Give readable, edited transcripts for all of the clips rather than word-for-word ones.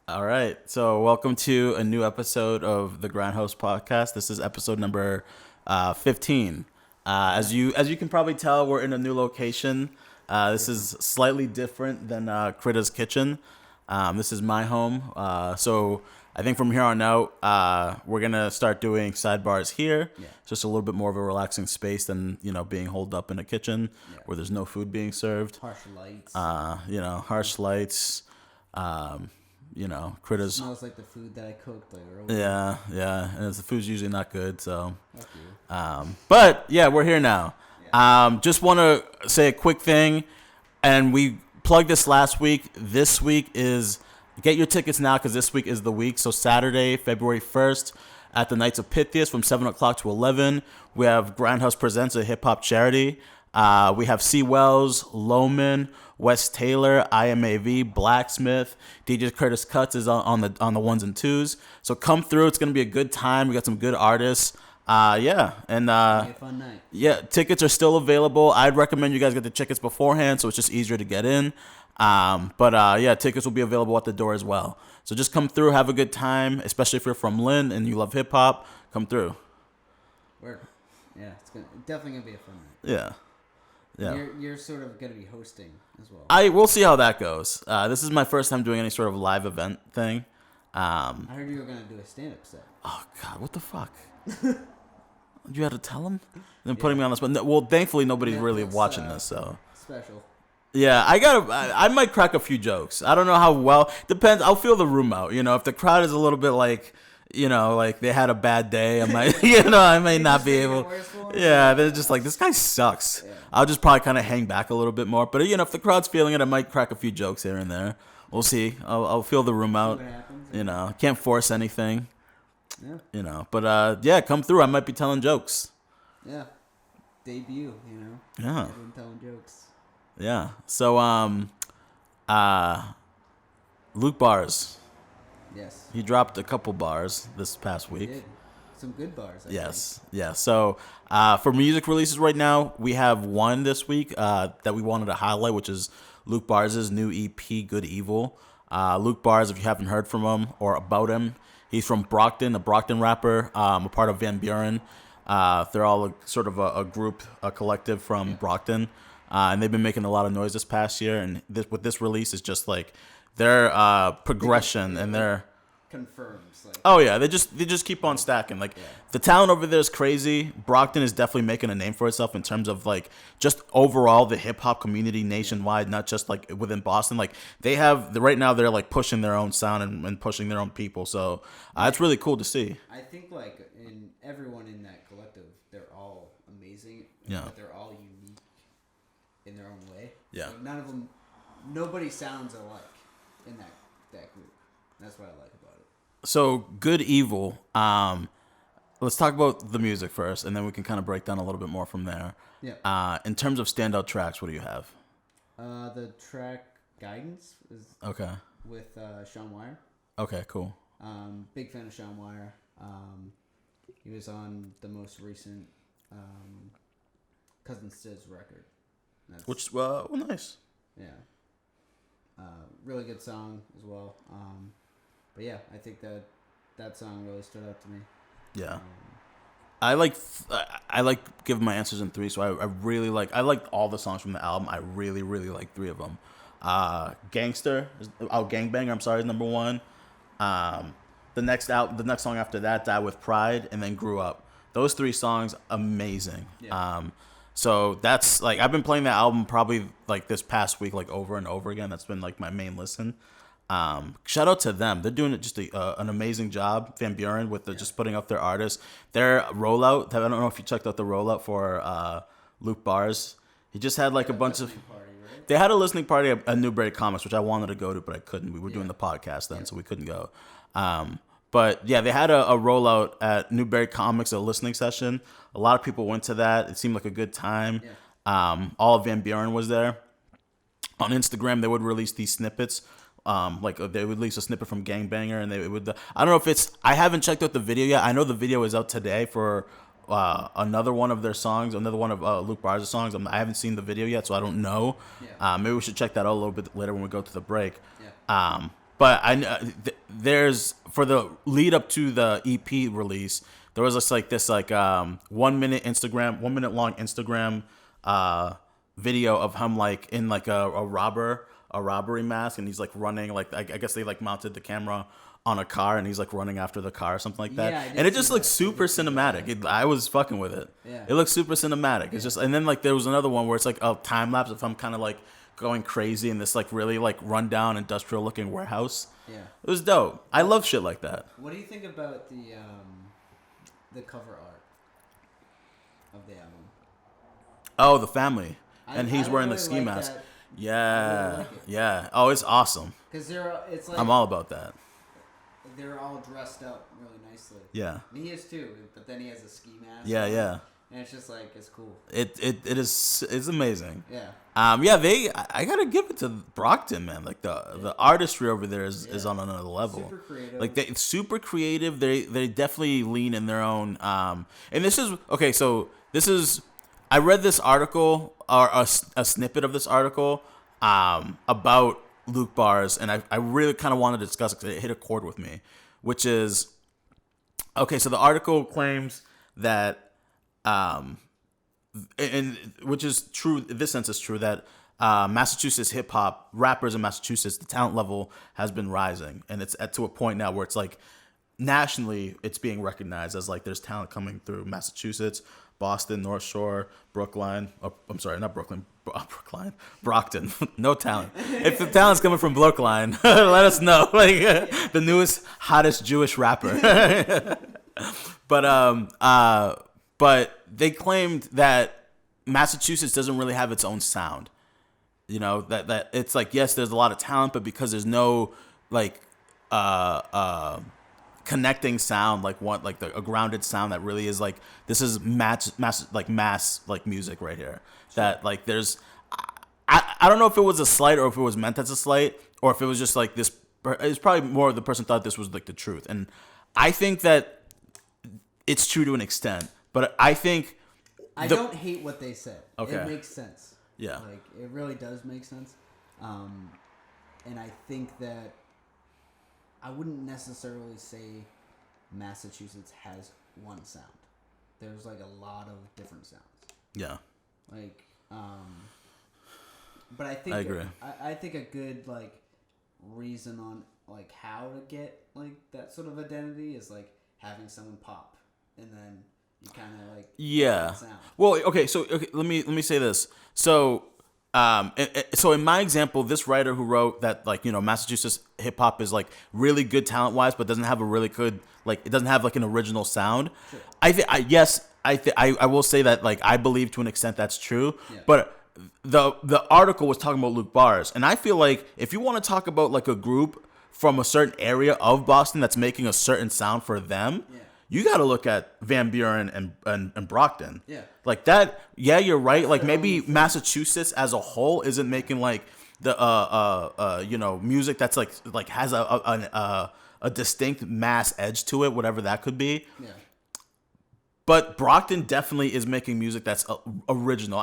All right. So, welcome to a new episode of the Grindhouse podcast. This is episode number 15. As you can probably tell, we're in a new location. This is slightly different than Critta's kitchen. This is my home. So, I think from here on out, we're gonna start doing sidebars here. Yeah. Just a little bit more of a relaxing space than being holed up in a kitchen where there's no food being served. Harsh lights. Harsh lights. Critters. Smells like the food that I cooked like earlier. Yeah, and the food's usually not good. So, Fuck you. but yeah, we're here now. Yeah. Just want to say a quick thing, and we plugged this last week. This week is get your tickets now because this week is the week. So Saturday, February 1st, at the Knights of Pythias from 7 o'clock to 11, we have Grindhouse Presents, a hip hop charity. We have C. Wells, Loman, Wes Taylor, IMAV, Blacksmith, DJ Curtis Cuts is on the ones and twos. So come through. It's gonna be a good time. We got some good artists. And Be a fun night. yeah, tickets are still available. I'd recommend you guys get the tickets beforehand, so it's just easier to get in. Tickets will be available at the door as well. So just come through, have a good time, especially if you're from Lynn and you love hip hop. Come through. Word. Yeah, definitely gonna be a fun night. Yeah. You're sort of gonna be hosting as well. We'll see how that goes. This is my first time doing any sort of live event thing. I heard you were gonna do a stand-up set. Oh God, what the fuck? You had to tell him? Then putting me on the spot. No, well, thankfully nobody's really watching this, so. Special. Yeah, I might crack a few jokes. I don't know how well. Depends. I'll feel the room out. If the crowd is a little bit like they had a bad day, I might, I may not be able. Yeah, they're just like, this guy sucks. Yeah. I'll just probably kind of hang back a little bit more. But if the crowd's feeling it, I might crack a few jokes here and there. We'll see. I'll feel the room out. See what happens. Can't force anything. Yeah. But come through. I might be telling jokes. Yeah. Debut. Yeah. Everyone telling jokes. Yeah. So Luke Bars. Yes. He dropped a couple bars this past week. He did. Some good bars. I Yes. Yeah. So for music releases right now, we have one this week that we wanted to highlight, which is Luke Bars' new EP, Good Evil. Luke Bars, if you haven't heard from him or about him, he's from Brockton, a Brockton rapper, a part of Van Buren. They're all sort of a group, a collective from Brockton. And they've been making a lot of noise this past year. And with this release, it's just like their progression and their... Confirms. Oh yeah, they just keep on stacking. The talent over there is crazy. Brockton is definitely making a name for itself in terms of just overall the hip hop community nationwide, not just within Boston. They have right now they're pushing their own sound and pushing their own people. So it's really cool to see. I think in everyone in that collective, they're all amazing. Yeah. But they're all unique in their own way. Yeah. Nobody sounds alike in that group. That's what I like about it. So Good Evil. Let's talk about the music first, and then we can kind of break down a little bit more from there. Yeah. In terms of standout tracks, what do you have? The track Guidance is Okay. with Sean Wire. Okay. Cool. Big fan of Sean Wire. He was on the most recent Cousin Stiz record. Nice. Yeah. Really good song as well. But yeah, I think that song really stood out to me. Yeah. I like giving my answers in three, so I really I like all the songs from the album. I really, really like three of them. Gangbanger, I'm sorry, is number one. The next song after that, Die With Pride, and then Grew Up. Those three songs, amazing. Yeah. So that's I've been playing that album probably this past week over and over again. That's been my main listen. Shout out to them. They're doing just an amazing job, Van Buren, with just putting up their artists. Their rollout, I don't know if you checked out the rollout for Luke Bars. He just had a bunch of... Party, right? They had a listening party at Newbury Comics, which I wanted to go to, but I couldn't. We were doing the podcast then, so we couldn't go. But yeah, they had a rollout at Newbury Comics, a listening session. A lot of people went to that. It seemed like a good time. Yeah. All of Van Buren was there. On Instagram, they would release these snippets. They would release a snippet from Gangbanger, and they would. I don't know if it's. I haven't checked out the video yet. I know the video is out today for another one of their songs, another one of Luke Bars' songs. I haven't seen the video yet, so I don't know. Yeah. Maybe we should check that out a little bit later when we go to the break. Yeah. But there's for the lead up to the EP release, there was just like this 1 minute long Instagram video of him like in like a robbery mask, and he's like running like I guess they like mounted the camera on a car, and he's like running after the car or something like that. Yeah, and it just looks super cinematic. I was fucking with it. Yeah. It looks super cinematic. It's just, and then like there was another one where it's like a time lapse of him kind of like going crazy in this like really like rundown industrial looking warehouse. Yeah. It was dope. I love shit like that. What do you think about the cover art of the album? Oh, the family. And he's wearing the ski mask. That. Yeah. Really like yeah. Oh, it's awesome. Because it's like I'm all about that. They're all dressed up really nicely. Yeah. And he is too, but then he has a ski mask. Yeah, yeah. And it's just like, it's cool. It's amazing. Yeah. I gotta give it to Brockton, man. Like the artistry over there is on another level. Super creative. Like it's super creative. They definitely lean in their own. And this is okay. So this is I read this article or a snippet of this article about Luke Bars, and I really kind of wanted to discuss it because it hit a chord with me, which is okay. So the article claims that. And which is true. In this sense, is true that Massachusetts hip hop rappers in Massachusetts, the talent level has been rising, and it's to a point now where it's like nationally, it's being recognized as like there's talent coming through Massachusetts, Boston, North Shore, Brookline. Oh, I'm sorry, not Brooklyn, Brookline, Brockton. No talent. If the talent's coming from Brookline, let us know. Like the newest, hottest Jewish rapper. But they claimed that Massachusetts doesn't really have its own sound. You know, that it's like, yes, there's a lot of talent, but because there's no like connecting sound, like a grounded sound that really is like, this is mass music right here. That like there's I don't know if it was a slight or if it was meant as a slight or if it was just like this. It's probably more the person thought this was like the truth. And I think that it's true to an extent. But I think I don't hate what they said. Okay. It makes sense. Yeah. Like it really does make sense. And I think that I wouldn't necessarily say Massachusetts has one sound. There's like a lot of different sounds. Yeah. Like but I think I agree. I think a good like reason on like how to get like that sort of identity is like having someone pop and then you kind of like Well, okay. So let me say this. So so in my example, this writer who wrote that like Massachusetts hip hop is like really good talent wise, but doesn't have a really good it doesn't have like an original sound. Sure. I will say that like I believe to an extent that's true, but the article was talking about Luke Bars, and I feel like if you want to talk about like a group from a certain area of Boston that's making a certain sound for them. Yeah. You got to look at Van Buren and Brockton. Yeah. Like that. Yeah, you're right. Like maybe Massachusetts as a whole isn't making like the music that's like has a distinct mass edge to it, whatever that could be. Yeah. But Brockton definitely is making music that's original.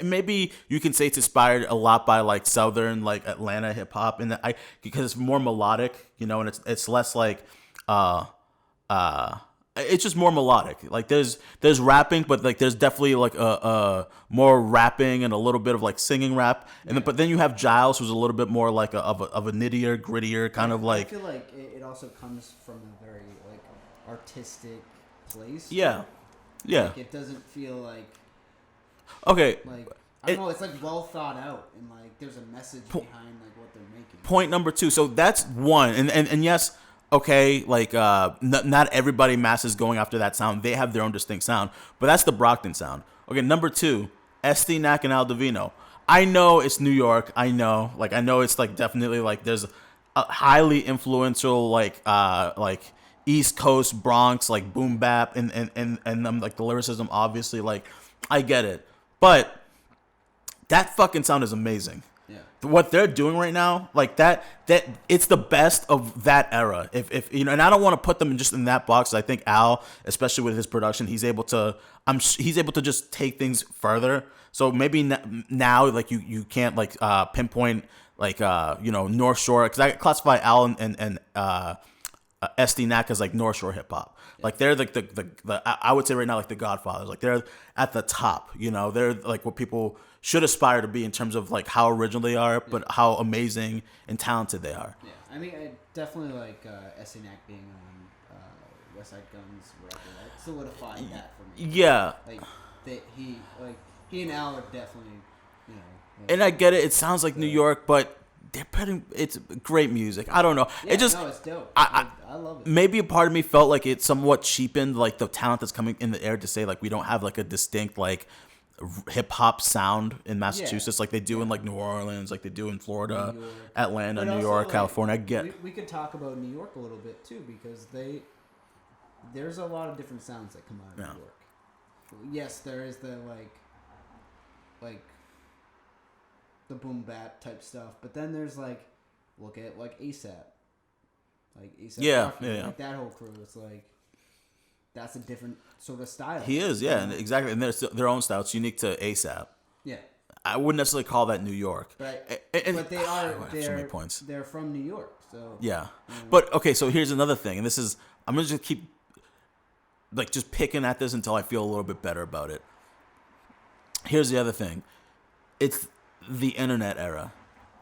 Maybe you can say it's inspired a lot by like Southern like Atlanta hip hop, and because it's more melodic, and it's less like it's just more melodic. Like there's rapping, but like there's definitely like a more rapping and a little bit of like singing rap. And but then you have Giles, who's a little bit more like of a nittier, grittier kind of like. I feel like it also comes from a very like artistic place. Yeah, yeah. Like it doesn't feel like. Okay. Like I don't know. It's like well thought out, and like there's a message behind like what they're making. Point number 2. So that's one, and yes. Okay, like not everybody masses going after that sound. They have their own distinct sound, but that's the Brockton sound. Okay, number 2, Esti Nack and Al Divino. I know it's New York. I know it's like definitely like there's a highly influential like East Coast Bronx like boom bap and like the lyricism. Obviously, like I get it, but that fucking sound is amazing. What they're doing right now, like that it's the best of that era. If and I don't want to put them just in that box. I think Al, especially with his production, he's able to just take things further. So maybe now, like you can't like pinpoint North Shore, because I classify Al and SD Knack as like North Shore hip hop. Yeah. Like they're like the I would say right now like the Godfathers. Like they're at the top. They're like what people should aspire to be in terms of like how original they are, but how amazing and talented they are. Yeah, I mean, I definitely like SD Knack being on West Side Guns record. That solidified that for me. Yeah, like he and Al are definitely and I get it. It sounds like New York, but it's great music. I don't know. Yeah, it's dope. I love it. Maybe a part of me felt like it somewhat cheapened like the talent that's coming in the air to say like we don't have like a distinct like hip hop sound in Massachusetts like they do in like New Orleans, like they do in Florida, Atlanta, New York, California. I get. We could talk about New York a little bit too because there's a lot of different sounds that come out of New York. Yes, there is the like the boom bap type stuff, but then there's look at ASAP, like that whole crew. It's like that's a different sort of style. He is, and exactly, and their own style. It's unique to ASAP. Yeah, I wouldn't necessarily call that New York, but they are. So many points. They're from New York, so yeah. But okay, so here's another thing, and this is I'm gonna just keep just picking at this until I feel a little bit better about it. Here's the other thing. It's the internet era.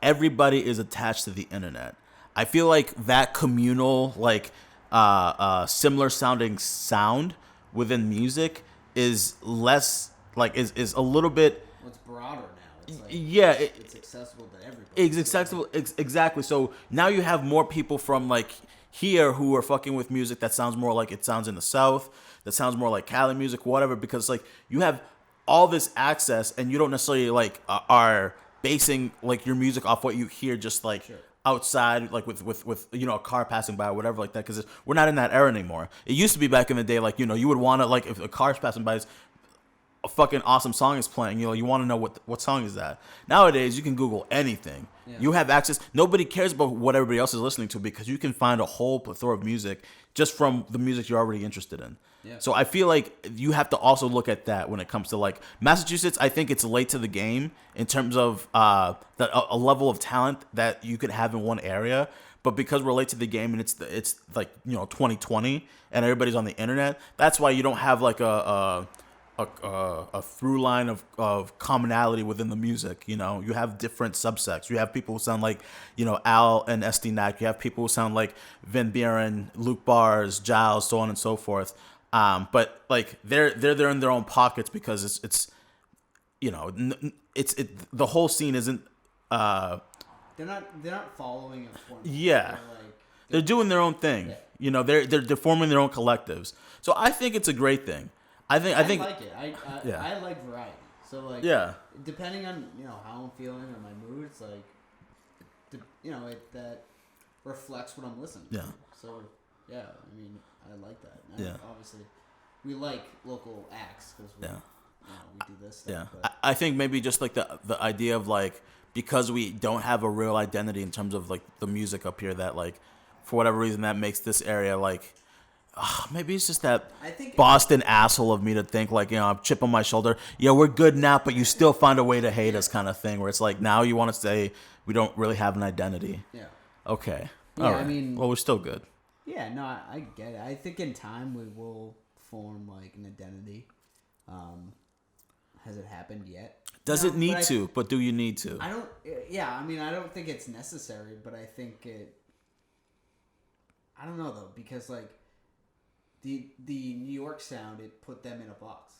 Everybody is attached to the internet. I feel like that communal, similar sounding sound within music is less, is a little bit... It's broader now. It's it's accessible to everybody. It's accessible, exactly. So now you have more people from, here who are fucking with music that sounds more like it sounds in the South, that sounds more like Cali music, whatever, because, you have all this access and you don't necessarily, are basing, your music off what you hear just, sure. outside, with a car passing by or whatever like that, because we're not in that era anymore. It used to be back in the day, you would want to, if a car's passing by, a fucking awesome song is playing, you want to know what song is that. Nowadays, you can Google anything. Yeah. You have access. Nobody cares about what everybody else is listening to because you can find a whole plethora of music just from the music you're already interested in. Yeah. So I feel like you have to also look at that when it comes to Massachusetts. I think it's late to the game in terms of a level of talent that you could have in one area. But because we're late to the game and it's 2020 and everybody's on the internet, that's why you don't have a through line of commonality within the music. You have different subsects. You have people who sound like, Al and SD Knack. You have people who sound like Van Buren, Luke Bars, Giles, so on and so forth. But they're there in their own pockets because it's the whole scene isn't. They're not following a formula. Yeah, they're doing their own thing. Yeah. They're forming their own collectives. So I think it's a great thing. I think like it. I like variety. So depending on how I'm feeling or my mood, it's that reflects what I'm listening to. Yeah. So I mean, I like that. Yeah. Obviously, we like local acts because we do this stuff. Yeah. But I think maybe just the idea of because we don't have a real identity in terms of the music up here that for whatever reason that makes this area maybe it's just that Boston asshole of me to think I'm chip on my shoulder. Yeah, we're good now, but you still find a way to hate us kind of thing where it's now you want to say we don't really have an identity. Yeah. Okay. Yeah, all right. I mean, well, we're still good. Yeah, no, I get it. I think in time we will form an identity. Has it happened yet? Does it need to? But do you need to? I don't. Yeah, I mean, I don't think it's necessary, but I think it. I don't know though, because the New York sound, it put them in a box.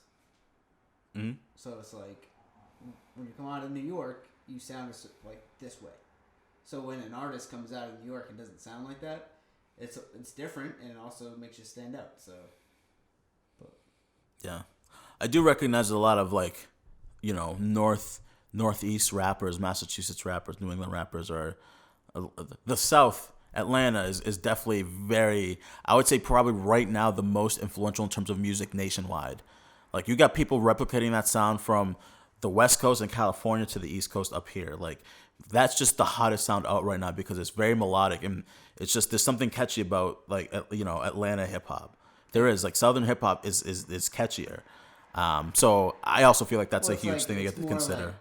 Mm-hmm. So it's when you come out of New York, you sound this way. So when an artist comes out of New York and doesn't sound like that, it's different, and it also makes you stand out. So, yeah, I do recognize a lot of northeast rappers, Massachusetts rappers, New England rappers are the South. Atlanta is definitely very, I would say probably right now the most influential in terms of music nationwide. You got people replicating that sound from the West Coast and California to the East Coast up here. That's just the hottest sound out right now because it's very melodic and it's just there's something catchy about Atlanta hip hop. There is Southern hip hop is catchier. So I also feel that's a huge thing to get to consider.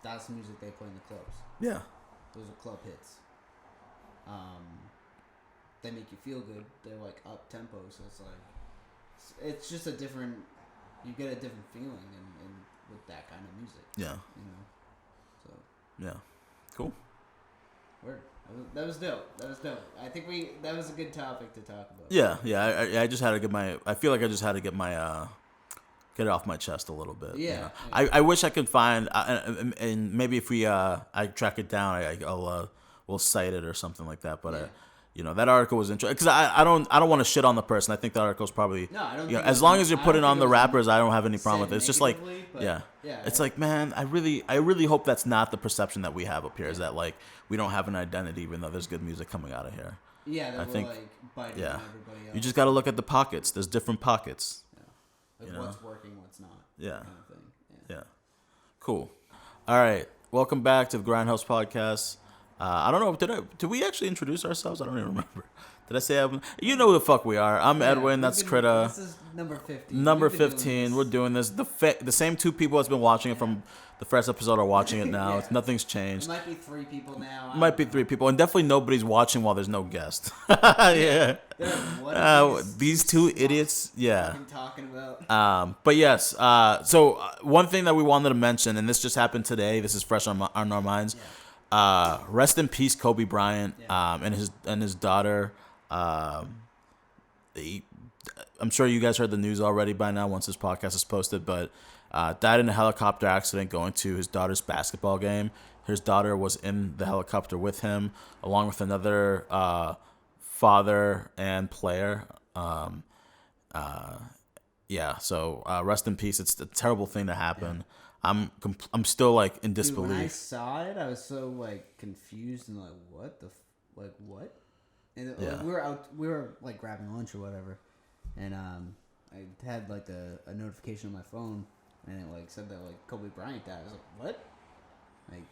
That's the music they play in the clubs. Yeah. Those are club hits. They make you feel good. They're like up tempo, so it's like it's just a different. You get a different feeling in with that kind of music. Yeah. So. Yeah. Cool. Word. That was dope. I think that was a good topic to talk about. Yeah. I just had to get my. I feel like I just had to get my. Get it off my chest a little bit. Yeah. I wish I could find and maybe if we I track it down, I'll we'll cite it or something like that. But that article was interesting because I don't want to shit on the person. I think the article's probably no. I don't. As long as you're putting on the rappers, I don't have any problem with it. It's just like yeah. It's like, man, I really hope that's not the perception that we have up here. Is that like we don't have an identity even though there's good music coming out of here. Yeah, that I think like biting everybody else. You just got to look at the pockets. There's different pockets. Like what's working, what's not. Yeah. Kind of thing. Yeah. Cool. All right. Welcome back to the Grindhouse Podcast. I don't know. Did we actually introduce ourselves? I don't even remember. Did I say you know who the fuck we are? I'm Edwin. That's Krita. This is number 15. Number 15. We're doing this. The same two people that's been watching it from the first episode are watching it now. Nothing's changed. It might be 3 people now. Might be 3 people, and definitely nobody's watching while there's no guest. These 2 idiots. Yeah. Talking about. But yes. So one thing that we wanted to mention, and this just happened today. This is fresh on our minds. Yeah. Rest in peace, Kobe Bryant. And his daughter. I'm sure you guys heard the news already by now once this podcast is posted, but died in a helicopter accident going to his daughter's basketball game. His daughter was in the helicopter with him, along with another father and player. So rest in peace. It's a terrible thing to happen. Yeah. I'm still like in disbelief. Dude, when I saw it, I was so like confused and like, what what? And we were like grabbing lunch or whatever, and I had like a notification on my phone, and it like said that like Kobe Bryant died. I was like, what? Like,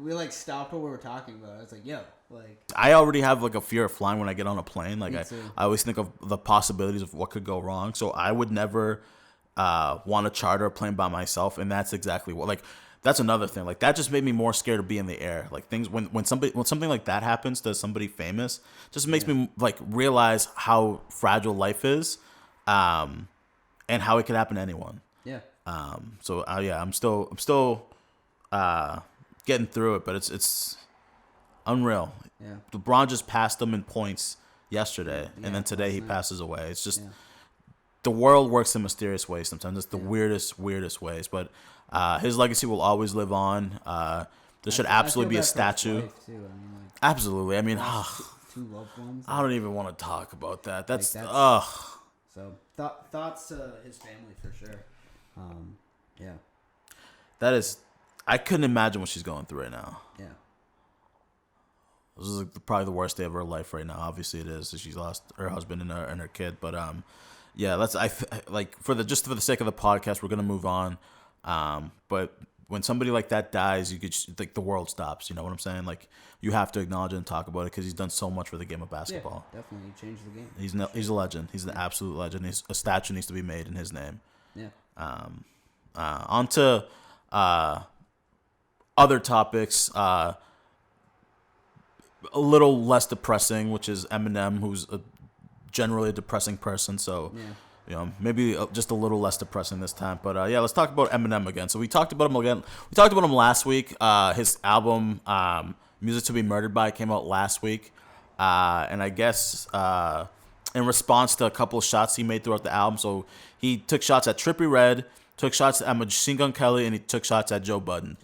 we like stopped what we were talking about. I was like, yo, like. I already have like a fear of flying when I get on a plane. Like I always think of the possibilities of what could go wrong. So I would never want to charter a plane by myself, and that's exactly what like. That's another thing. Like that just made me more scared to be in the air. Like things when something like that happens to somebody famous, just makes me like realize how fragile life is, and how it could happen to anyone. Yeah. I'm still getting through it, but it's unreal. Yeah. LeBron just passed him in points yesterday, and then today he passes away. It's just the world works in mysterious ways. Sometimes it's the weirdest ways, but. His legacy will always live on. There should absolutely be a statue. Absolutely. I mean, 2 loved ones. I don't even want to talk about that. That's So thoughts to his family for sure. That is. I couldn't imagine what she's going through right now. Yeah. This is probably the worst day of her life right now. Obviously, it is. She's lost her husband and her kid. But let's. For the sake of the podcast, we're gonna move on. But when somebody like that dies, you could like the world stops. You know what I'm saying? Like you have to acknowledge it and talk about it because he's done so much for the game of basketball. Yeah, definitely he changed the game. He's a legend. He's an absolute legend. A statue needs to be made in his name. Yeah. On to other topics. A little less depressing, which is Eminem, who's generally a depressing person. So. Yeah. Maybe just a little less depressing this time. But, let's talk about Eminem again. So we talked about him again. We talked about him last week. His album, Music to Be Murdered By, came out last week. And I guess in response to a couple of shots he made throughout the album. So he took shots at Trippie Redd, took shots at Machine Gun Kelly, and he took shots at Joe Budden.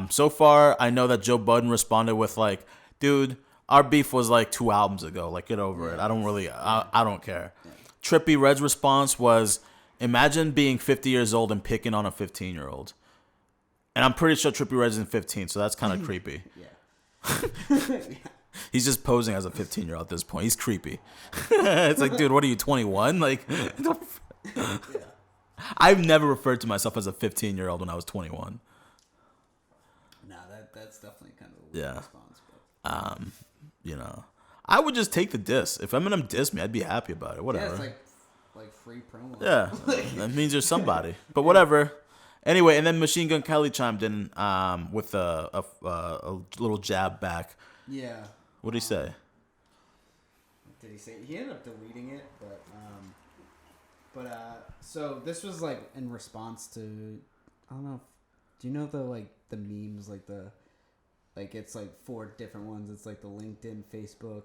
So far, I know that Joe Budden responded with, like, dude, our beef was like 2 albums ago. Like, get over it. I don't care. Yeah. Trippie Redd's response was, imagine being 50 years old and picking on a 15-year-old. And I'm pretty sure Trippie Redd isn't 15, so that's kind of creepy. Yeah. He's just posing as a 15-year-old at this point. He's creepy. It's like, dude, what are you, 21? Like, I've never referred to myself as a 15-year-old when I was 21. No, that's definitely kind of a weird response. But. I would just take the diss. If Eminem dissed me, I'd be happy about it. Whatever. Yeah, it's like free promo. Yeah, that means you're somebody. But whatever. Anyway, and then Machine Gun Kelly chimed in with a little jab back. Yeah. What did he say? Did he say he ended up deleting it? So this was like in response to, I don't know. Do you know the memes it's like 4 different ones? It's like the LinkedIn, Facebook.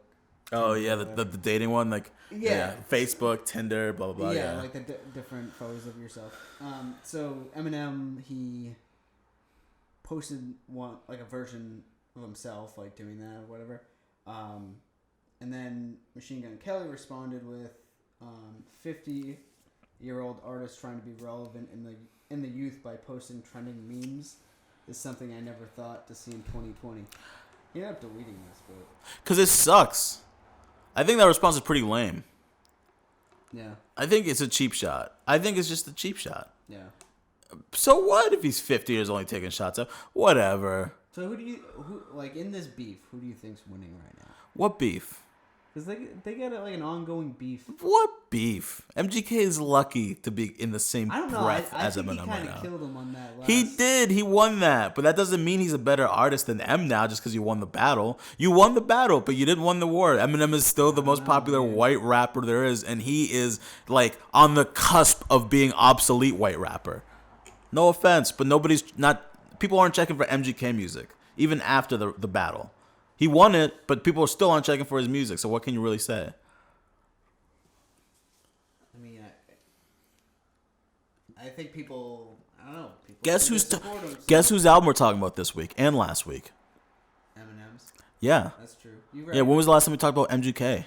Oh yeah, the dating one, like Facebook, Tinder, blah blah blah. Yeah, like the different photos of yourself. So Eminem, he posted a version of himself like doing that or whatever. And then Machine Gun Kelly responded with 50-year-old artist trying to be relevant in the youth by posting trending memes is something I never thought to see in 2020. He ended up deleting this, but because it sucks. I think that response is pretty lame. Yeah. I think it's a cheap shot. I think it's just a cheap shot. Yeah. So what if he's 50 years only taking shots up? Whatever. So who in this beef, who do you think's winning right now? What beef? Because they got like an ongoing beef. What beef? MGK is lucky to be in the same breath as Eminem right now. I think he kind of killed him on that last... He did. He won that. But that doesn't mean he's a better artist than M now just because you won the battle. You won the battle, but you didn't win the war. Eminem is still the most popular white rapper there is, and he is like on the cusp of being obsolete white rapper. No offense, but people aren't checking for MGK music, even after the battle. He won it, but people still aren't checking for his music. So what can you really say? I mean, I think people. I don't know. Guess whose album we're talking about this week and last week? Eminem's. Yeah. That's true. You're right. Yeah. When was the last time we talked about MGK?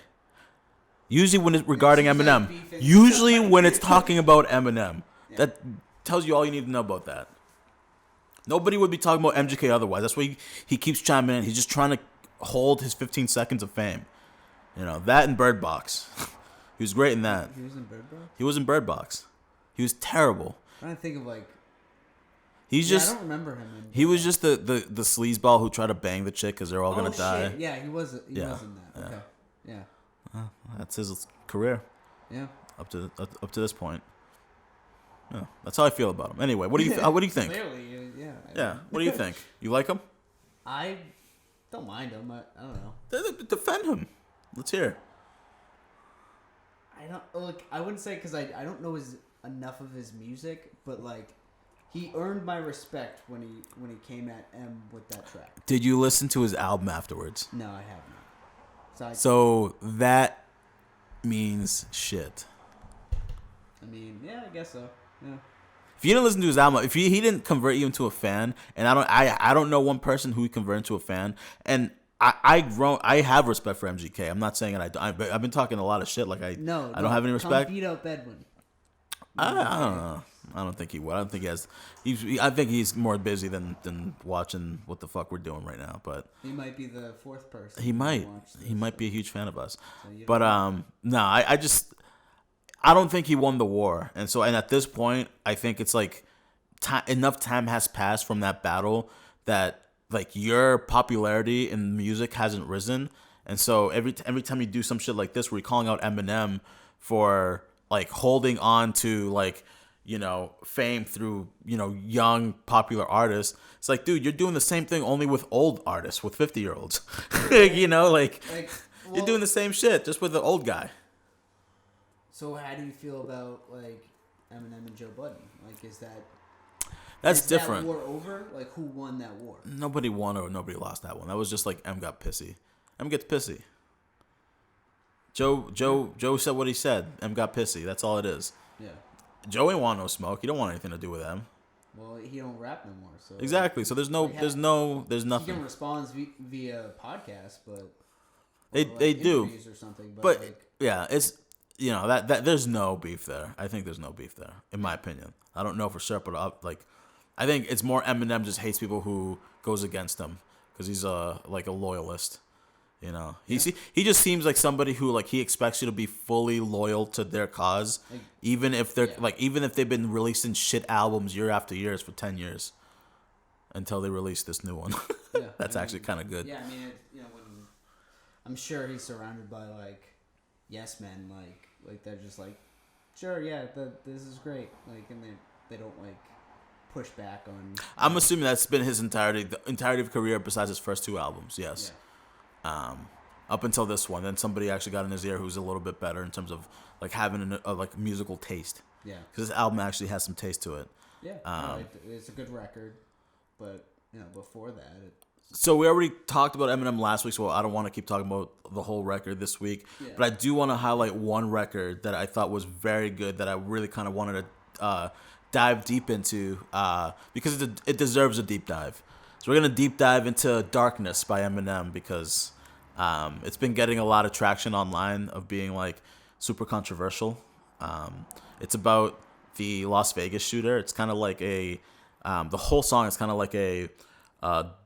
Usually when it's regarding Eminem. Usually when it's talking about Eminem. Yeah. That tells you all you need to know about that. Nobody would be talking about MGK otherwise. That's why he keeps chiming in. He's just trying to hold his 15 seconds of fame. You know, that and Bird Box. He was great in that. He was in Bird Box? He was in Bird Box. He was terrible. I'm trying to think of I don't remember him. He was just the sleazeball who tried to bang the chick because they're all going to die. Yeah, he was in that. Okay. Yeah. That's his career. Yeah. Up to this point. Yeah, that's how I feel about him. Anyway, what do you think? Clearly, yeah. Yeah. What do you think? You like him? I don't mind him. I don't know. Defend him. Let's hear. I don't look. I wouldn't say because I don't know enough of his music, but like he earned my respect when he came at M with that track. Did you listen to his album afterwards? No, I haven't. So that means shit. I mean, yeah, I guess so. Yeah. If you didn't listen to his album, if he didn't convert you into a fan, and I don't know one person who he converted into a fan, and I have respect for MGK. I'm not saying it. I've been talking a lot of shit. Like I don't have any respect. Come beat up Edwin. I don't know. I don't think he would. I don't think he has. I think he's more busy than watching what the fuck we're doing right now. But he might be the 4th person. He might. He might be a huge fan of us. But no, I don't think he won the war. And at this point, I think it's like enough time has passed from that battle that like your popularity in music hasn't risen. And so every time you do some shit like this where you're calling out Eminem for like holding on to like, you know, fame through, you know, young popular artists, it's like, dude, you're doing the same thing only with old artists, with 50-year-olds. You know, you're doing the same shit just with the old guy. So how do you feel about like Eminem and Joe Budden? Like, that's is different. That war over? Like, who won that war? Nobody won or nobody lost that one. That was just like M got pissy. M gets pissy. Joe said what he said. M got pissy. That's all it is. Yeah. Joe ain't want no smoke. He don't want anything to do with M. Well, he don't rap no more. So exactly. So there's nothing. He can respond via podcast, but they do. Or something, but yeah, it's. You know, that there's no beef there. I think there's no beef there, in my opinion. I don't know for sure, but I think it's more Eminem just hates people who goes against him because he's a loyalist. You know, he just seems like somebody who like he expects you to be fully loyal to their cause, even if they're even if they've been releasing shit albums year after year for 10 years, until they release this new one. Yeah, that's actually kind of good. Yeah, I mean, when I'm sure he's surrounded by like yes men, like they're just like, sure, yeah, this is great, like, and they don't like push back on. I'm assuming that's been the entirety of his career besides his first 2 albums. Yes. Yeah. Up until this one, then somebody actually got in his ear who's a little bit better in terms of like having a like musical taste. Yeah. Because this album actually has some taste to it. Yeah. It's a good record, but before that. So we already talked about Eminem last week, so I don't want to keep talking about the whole record this week. Yeah. But I do want to highlight one record that I thought was very good that I really kind of wanted to dive deep into because it deserves a deep dive. So we're going to deep dive into Darkness by Eminem because it's been getting a lot of traction online of being like super controversial. It's about the Las Vegas shooter. It's kind of like the whole song is kind of like a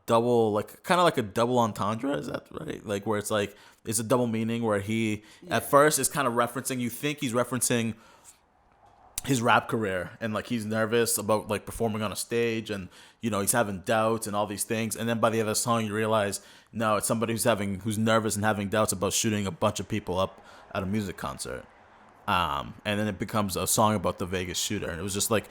double entendre. Is that right? Like where it's like it's a double meaning where he at first is kind of referencing. You think he's referencing his rap career and like he's nervous about like performing on a stage and he's having doubts and all these things. And then by the other song you realize no, it's somebody who's nervous and having doubts about shooting a bunch of people up at a music concert. And then it becomes a song about the Vegas shooter, and it was just like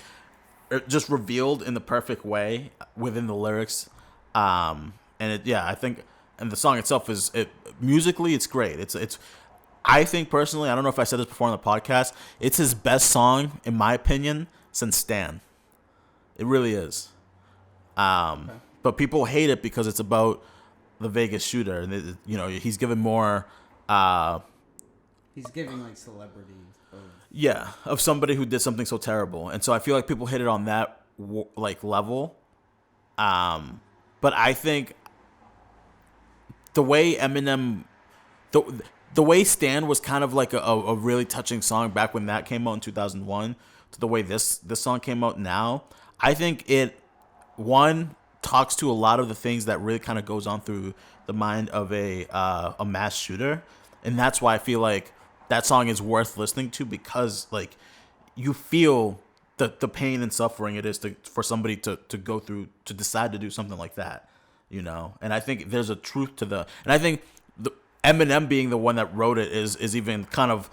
it just revealed in the perfect way within the lyrics. I think, and the song itself musically it's great. It's I think personally, I don't know if I said this before on the podcast, it's his best song in my opinion since Stan. It really is. Okay. But people hate it because it's about the Vegas shooter, and he's given more. He's giving like celebrity. Of somebody who did something so terrible, and so I feel like people hit it on that like level. But I think the way Eminem, the way Stan was kind of like a really touching song back when that came out in 2001, to the way this song came out now, I think it talks to a lot of the things that really kind of goes on through the mind of a mass shooter, and that's why I feel like that song is worth listening to because like you feel the pain and suffering it is for somebody to go through to decide to do something like that, and I think there's a truth to and I think Eminem being the one that wrote it is even kind of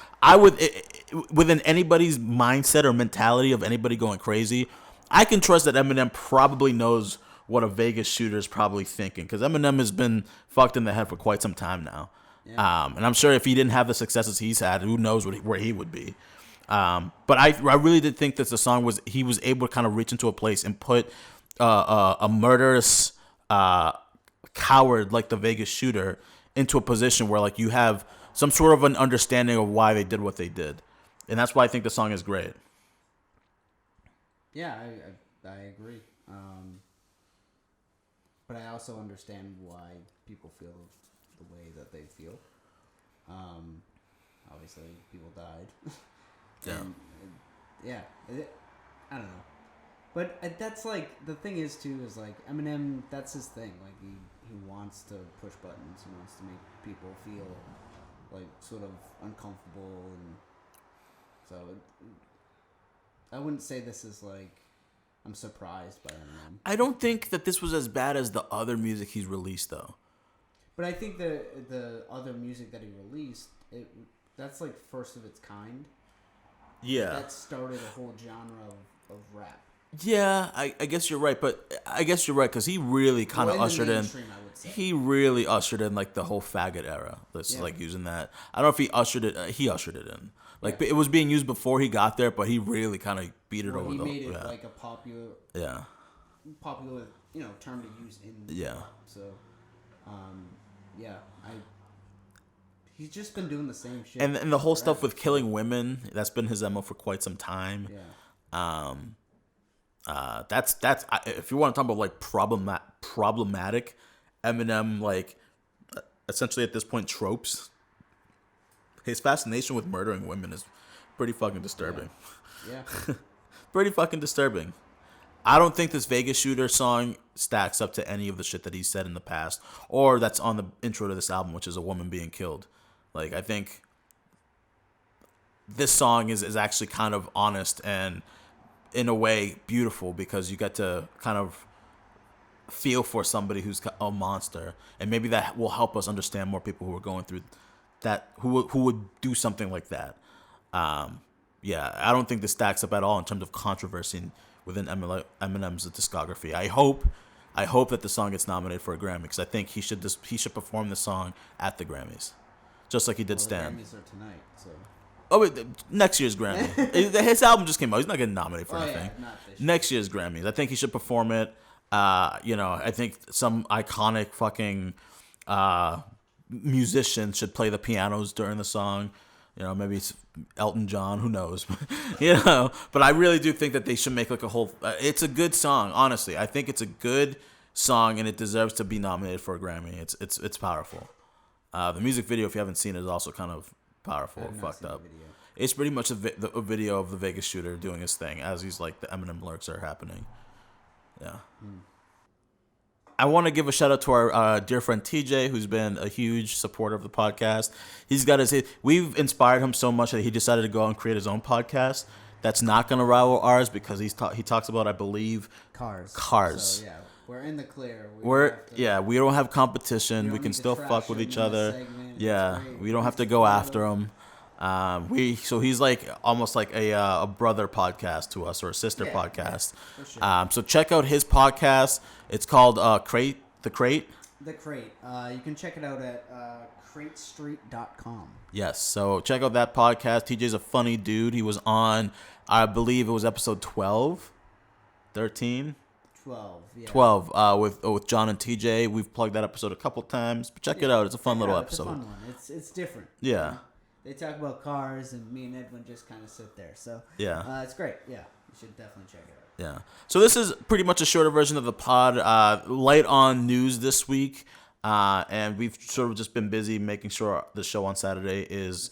within anybody's mindset or mentality of anybody going crazy, I can trust that Eminem probably knows what a Vegas shooter is probably thinking because Eminem has been fucked in the head for quite some time now. Yeah. And I'm sure if he didn't have the successes he's had, who knows where he would be. But I really did think that the song he was able to kind of reach into a place and put a murderous coward like the Vegas shooter into a position where like you have some sort of an understanding of why they did what they did. And that's why I think the song is great. Yeah, I agree. But I also understand why people feel the way that they feel. Obviously, people died. I don't know. But that's like, the thing is too, is like, Eminem, that's his thing. Like, he wants to push buttons. He wants to make people feel like sort of uncomfortable. And so I wouldn't say this is like, I'm surprised by Eminem. I don't think that this was as bad as the other music he's released, though. But I think the other music that he released, that's like first of its kind. Yeah. That started a whole genre of rap. Yeah, I guess you're right, but I guess you're right because he really kind of ushered in. He really ushered in like the whole faggot era. Let's like using that. I don't know if he ushered it. He ushered it in. Like it was being used before he got there, but he really kind of beat it over. He made it like a popular term to use in. So, he's just been doing the same shit. And the whole stuff with killing women, that's been his MO for quite some time. Yeah. That's if you want to talk about like problematic Eminem, like essentially at this point tropes. His fascination with murdering women is pretty fucking disturbing. Yeah. Pretty fucking disturbing. I don't think this Vegas shooter song stacks up to any of the shit that he said in the past or that's on the intro to this album, which is a woman being killed. Like, I think this song is actually kind of honest and in a way beautiful because you get to kind of feel for somebody who's a monster, and maybe that will help us understand more people who are going through that, who would do something like that. I don't think this stacks up at all in terms of controversy within Eminem's discography. I hope that the song gets nominated for a Grammy because I think he should perform the song at the Grammys, just like he did Stan. The Grammys are tonight, so. Oh wait, next year's Grammy. His album just came out. He's not getting nominated for anything. Yeah, not this Next year's Grammys. I think he should perform it. I think some iconic fucking musician should play the pianos during the song. Maybe it's Elton John. Who knows? But I really do think that they should make like a whole. It's a good song, honestly. I think it's a good song, and it deserves to be nominated for a Grammy. It's powerful. The music video, if you haven't seen it, is also kind of powerful, fucked up. It's pretty much a video of the Vegas shooter doing his thing as he's like the Eminem lyrics are happening. Yeah. I want to give a shout out to our dear friend TJ, who's been a huge supporter of the podcast. We've inspired him so much that he decided to go out and create his own podcast. That's not going to rival ours because he talks about, I believe, cars. So, yeah, we're in the clear. We don't have competition. We can still fuck with each other. Yeah, we don't have to go after him. So he's like almost like a brother podcast to us or a sister podcast. For sure. So check out his podcast. It's called The Crate. The Crate. You can check it out at cratestreet.com. Yes. So check out that podcast. TJ's a funny dude. He was on, I believe it was episode 12, 13. 12, yeah. 12 with John and TJ. We've plugged that episode a couple times, but check it out. It's a fun little episode. It's a fun one. It's different. Yeah. They talk about cars, and me and Edwin just kind of sit there. So yeah, it's great. Yeah, you should definitely check it out. Yeah. So this is pretty much a shorter version of the pod. Light on news this week, and we've sort of just been busy making sure the show on Saturday is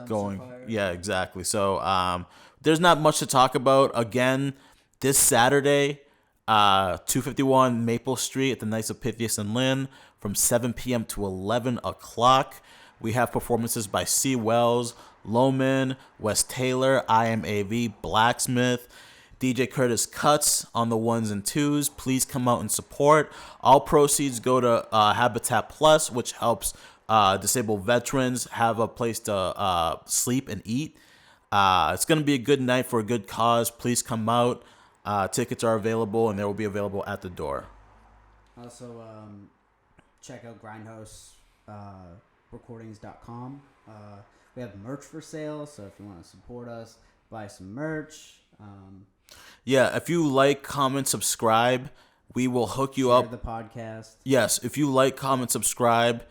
going. Yeah, exactly. So there's not much to talk about. Again, this Saturday, 251 Maple Street at the Knights of Pythias and Lynn from 7 p.m. to 11 o'clock. We have performances by C. Wells, Loman, Wes Taylor, IMAV, Blacksmith, DJ Curtis Cuts on the ones and twos. Please come out and support. All proceeds go to Habitat Plus, which helps disabled veterans have a place to sleep and eat. It's going to be a good night for a good cause. Please come out. Tickets are available, and they will be available at the door. Also, check out Grindhouse recordings.com. We have merch for sale, so if you want to support us, buy some merch. Yeah, if you like, comment, subscribe, we will hook you up. Share the podcast. Yes, if you like, comment, subscribe,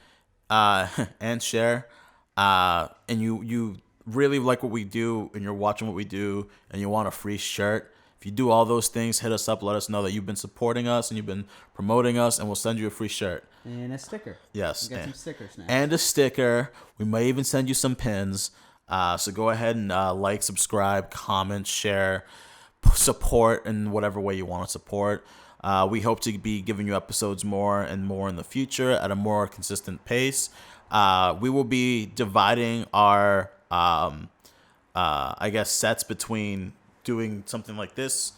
and share, and you really like what we do, and you're watching what we do, and you want a free shirt, if you do all those things, hit us up, let us know that you've been supporting us and you've been promoting us, and we'll send you a free shirt. And a sticker. Yes. We got some stickers now. And a sticker. We may even send you some pins. So go ahead and like, subscribe, comment, share, support in whatever way you want to support. We hope to be giving you episodes more and more in the future at a more consistent pace. We will be dividing our, sets between doing something like this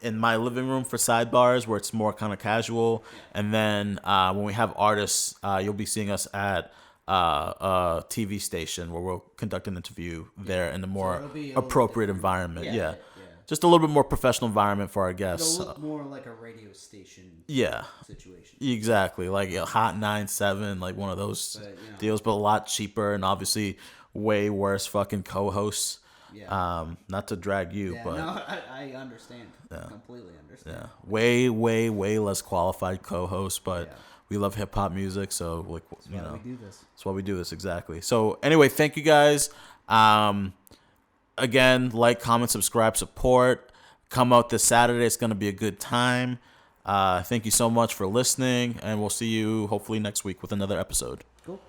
in my living room for sidebars where it's more kind of casual, and then when we have artists, you'll be seeing us at a TV station where we'll conduct an interview there in a more appropriate environment. Yeah. Just a little bit more professional environment for our guests. It'll look more like a radio station situation. Exactly. Like Hot 97, like one of those deals, but a lot cheaper and obviously way worse fucking co-hosts. Yeah. Not to drag you, but no, I understand. Yeah. Completely understand. Yeah. Way, way, way less qualified co-hosts, but we love hip hop music, so like that's why we do this. That's why we do this, exactly. So anyway, thank you guys. Again, like, comment, subscribe, support. Come out this Saturday. It's gonna be a good time. Thank you so much for listening, and we'll see you hopefully next week with another episode. Cool.